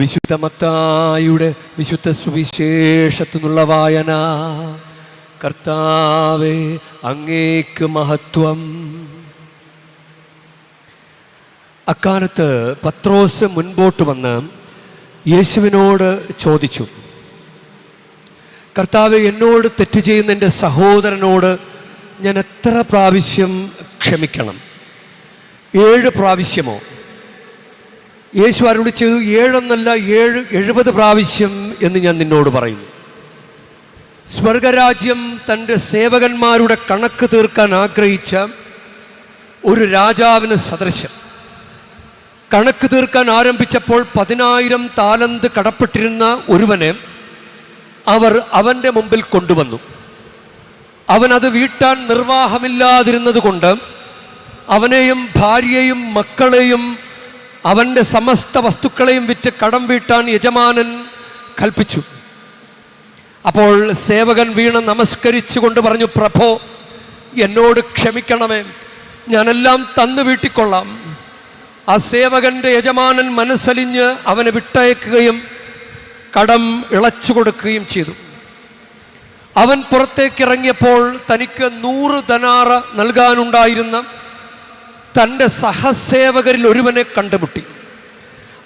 വിശുദ്ധ മത്തായിയുടെ വിശുദ്ധ സുവിശേഷത്തു നിന്നുള്ള വായന. കർത്താവേ, അങ്ങേക്ക് മഹത്വം. അക്കാലത്ത് പത്രോസ് മുൻപോട്ട് വന്ന് യേശുവിനോട് ചോദിച്ചു, കർത്താവേ, എന്നോട് തെറ്റ് ചെയ്യുന്ന എൻ്റെ സഹോദരനോട് ഞാൻ എത്ര പ്രാവശ്യം ക്ഷമിക്കണം? 7 പ്രാവശ്യമോ? യേശു അരുളി ചെയ്തു, 7 എന്നല്ല 70 പ്രാവശ്യം എന്ന് ഞാൻ നിന്നോട് പറയുന്നു. സ്വർഗരാജ്യം തൻ്റെ സേവകന്മാരുടെ കണക്ക് തീർക്കാൻ ആഗ്രഹിച്ച ഒരു രാജാവിന് സദൃശം. കണക്ക് തീർക്കാൻ ആരംഭിച്ചപ്പോൾ 10,000 താലന്ത് കടപ്പെട്ടിരുന്ന ഒരുവനെ അവർ അവൻ്റെ മുമ്പിൽ കൊണ്ടുവന്നു. അവനത് വീട്ടാൻ നിർവാഹമില്ലാതിരുന്നത് കൊണ്ട് അവനെയും ഭാര്യയെയും മക്കളെയും അവൻ്റെ സമസ്ത വസ്തുക്കളെയും വിറ്റ് കടം വീട്ടാൻ യജമാനൻ കൽപ്പിച്ചു. അപ്പോൾ സേവകൻ വീണ് നമസ്കരിച്ചു കൊണ്ട് പറഞ്ഞു, പ്രഭോ, എന്നോട് ക്ഷമിക്കണമേ, ഞാനെല്ലാം തന്നു വീട്ടിക്കൊള്ളാം. ആ സേവകൻ്റെ യജമാനൻ മനസ്സലിഞ്ഞ് അവനെ വിട്ടയക്കുകയും കടം ഇളച്ചു കൊടുക്കുകയും ചെയ്തു. അവൻ പുറത്തേക്കിറങ്ങിയപ്പോൾ തനിക്ക് 100 ദനാറ നൽകാനുണ്ടായിരുന്ന തൻ്റെ സഹസേവകരിൽ ഒരുവനെ കണ്ടുമുട്ടി.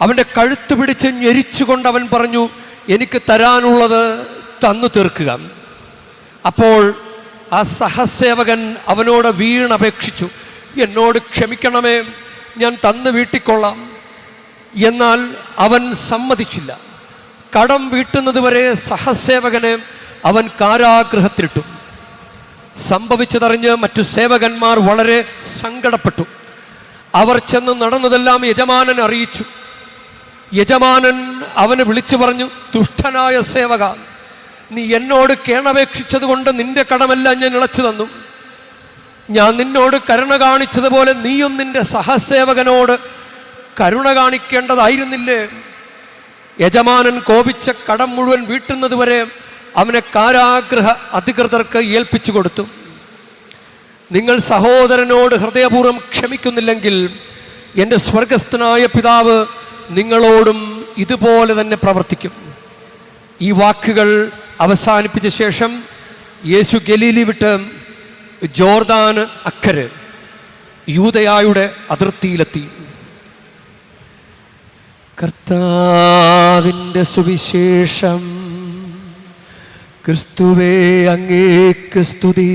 അവൻ്റെ കഴുത്ത് പിടിച്ച് ഞെരിച്ചുകൊണ്ട് അവൻ പറഞ്ഞു, എനിക്ക് തരാനുള്ളത് തന്നു തീർക്കുക. അപ്പോൾ ആ സഹസേവകൻ അവനോട് വീണപേക്ഷിച്ചു, എന്നോട് ക്ഷമിക്കണമേ, ഞാൻ തന്നു വീട്ടിക്കൊള്ളാം. എന്നാൽ അവൻ സമ്മതിച്ചില്ല. കടം വീട്ടുന്നതുവരെ സഹസേവകനെ അവൻ കാരാഗൃഹത്തിലിട്ടു. സംഭവിച്ചതറിഞ്ഞ് മറ്റു സേവകന്മാർ വളരെ സങ്കടപ്പെട്ടു. അവർ ചെന്ന് നടന്നതെല്ലാം യജമാനൻ അറിയിച്ചു. യജമാനൻ അവനെ വിളിച്ചു പറഞ്ഞു, ദുഷ്ടനായ സേവക, നീ എന്നോട് കേണപേക്ഷിച്ചത് കൊണ്ട് നിന്റെ കടമെല്ലാം ഞാൻ ഇളച്ചു തന്നു. ഞാൻ നിന്നോട് കരുണ കാണിച്ചതുപോലെ നീയും നിന്റെ സഹസേവകനോട് കരുണ കാണിക്കേണ്ടതായിരുന്നില്ലേ? യജമാനൻ കോപിച്ച കടം മുഴുവൻ വീട്ടുന്നതുവരെ അവനെ കാരാഗൃഹ അധികൃതർക്ക് ഏൽപ്പിച്ചു കൊടുത്തു. നിങ്ങൾ സഹോദരനോട് ഹൃദയപൂർവ്വം ക്ഷമിക്കുന്നില്ലെങ്കിൽ എൻ്റെ സ്വർഗസ്ഥനായ പിതാവ് നിങ്ങളോടും ഇതുപോലെ തന്നെ പ്രവർത്തിക്കും. ഈ വാക്കുകൾ അവസാനിപ്പിച്ച ശേഷം യേശു ഗലീലി വിട്ട് ജോർദാന് അക്കരെ യൂദയായുടെ അതിർത്തിയിലെത്തി. കർത്താവിൻ്റെ സുവിശേഷം. ക്രിസ്തുവേ, അങ്ങേക്ക് സ്തുതി.